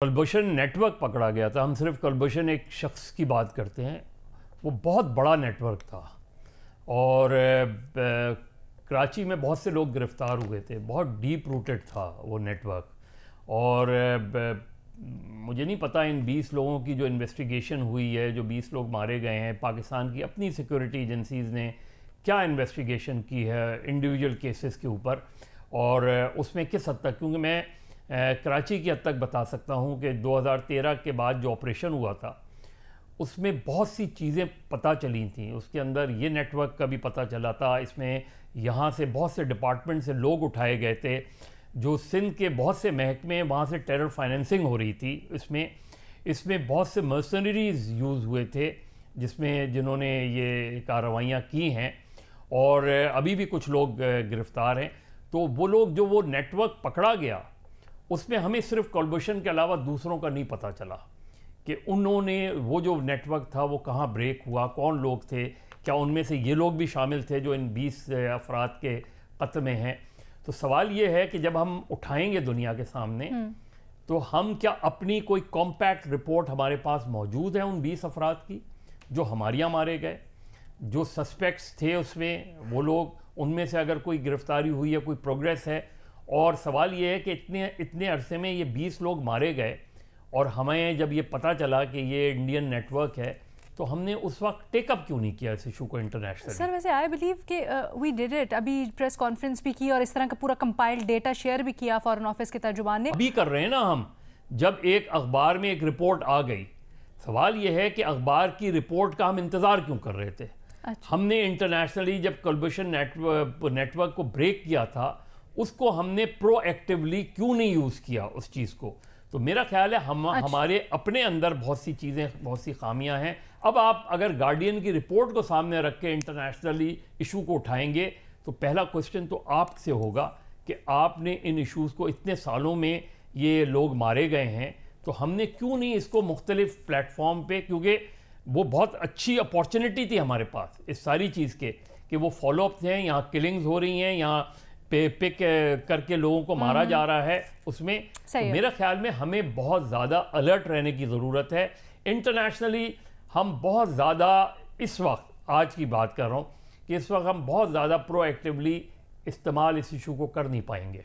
Kulbhushan net work پکڑا گیا تھا. ہم صرف کلبھوشن ایک شخص کی بات کرتے ہیں. وہ بہت بڑا نیٹ ورک تھا اور کراچی میں بہت سے لوگ گرفتار ہوئے تھے. بہت ڈیپ روٹڈ تھا وہ نیٹ ورک. اور مجھے نہیں پتہ ان 20 لوگوں کی جو انویسٹیگیشن ہوئی ہے, جو 20 لوگ مارے گئے ہیں, پاکستان کی اپنی سیکورٹی ایجنسیز نے کیا انویسٹیگیشن کی ہے انڈیویجول کیسز کے اوپر, اور اس میں کس حد تک, کیونکہ میں کراچی کی حد تک بتا سکتا ہوں کہ 2013 کے بعد جو آپریشن ہوا تھا اس میں بہت سی چیزیں پتہ چلی تھیں. اس کے اندر یہ نیٹ ورک کا بھی پتہ چلا تھا. اس میں یہاں سے بہت سے ڈپارٹمنٹ سے لوگ اٹھائے گئے تھے. جو سندھ کے بہت سے محکمے, وہاں سے ٹیرر فائننسنگ ہو رہی تھی. اس میں بہت سے مرسنریز یوز ہوئے تھے جنہوں نے یہ کارروائیاں کی ہیں, اور ابھی بھی کچھ لوگ گرفتار ہیں. تو وہ لوگ جو وہ نیٹ ورک پکڑا گیا اس میں ہمیں صرف کلبھوشن کے علاوہ دوسروں کا نہیں پتہ چلا کہ انہوں نے وہ جو نیٹ ورک تھا وہ کہاں بریک ہوا, کون لوگ تھے, کیا ان میں سے یہ لوگ بھی شامل تھے جو ان 20 افراد کے قتل میں ہیں. تو سوال یہ ہے کہ جب ہم اٹھائیں گے دنیا کے سامنے تو ہم کیا اپنی کوئی کمپیکٹ رپورٹ ہمارے پاس موجود ہے ان 20 افراد کی جو ہمارے یہاں مارے گئے, جو سسپیکٹس تھے اس میں وہ لوگ, ان میں سے اگر کوئی گرفتاری ہوئی ہے, کوئی پروگریس ہے. اور سوال یہ ہے کہ اتنے عرصے میں یہ 20 لوگ مارے گئے اور ہمیں جب یہ پتہ چلا کہ یہ انڈین نیٹ ورک ہے تو ہم نے اس وقت ٹیک اپ کیوں نہیں کیا اس ایشو کو انٹرنیشنل. سر ویسے آئی بلیو کہ وی ڈیڈ اٹ, ابھی پریس کانفرنس بھی کی اور اس طرح کا پورا کمپائل ڈیٹا شیئر بھی کیا فارن آفس کے ترجمان نے. ابھی کر رہے ہیں نا ہم. جب ایک اخبار میں ایک رپورٹ آ گئی, سوال یہ ہے کہ اخبار کی رپورٹ کا ہم انتظار کیوں کر رہے تھے. ہم نے انٹرنیشنلی جب کلبھوشن نیٹ ورک کو بریک کیا تھا اس کو ہم نے پرو ایکٹیولی کیوں نہیں یوز کیا اس چیز کو. تو میرا خیال ہے ہمارے اپنے اندر بہت سی چیزیں, بہت سی خامیاں ہیں. اب آپ اگر گارڈین کی رپورٹ کو سامنے رکھ کے انٹرنیشنلی ایشو کو اٹھائیں گے تو پہلا کوسچن تو آپ سے ہوگا کہ آپ نے ان ایشوز کو, اتنے سالوں میں یہ لوگ مارے گئے ہیں تو ہم نے کیوں نہیں اس کو مختلف پلیٹ فارم پہ, کیونکہ وہ بہت اچھی اپارچونٹی تھی ہمارے پاس اس ساری چیز کے کہ وہ فالو اپس ہیں, یہاں کلنگز ہو رہی ہیں, یہاں پک کر کے لوگوں کو مارا جا رہا ہے. اس میں میرا خیال میں ہمیں بہت زیادہ الرٹ رہنے کی ضرورت ہے. انٹرنیشنلی ہم بہت زیادہ اس وقت, آج کی بات کر رہا ہوں کہ اس وقت ہم بہت زیادہ پرو ایکٹیولی استعمال اس ایشو کو کر نہیں پائیں گے.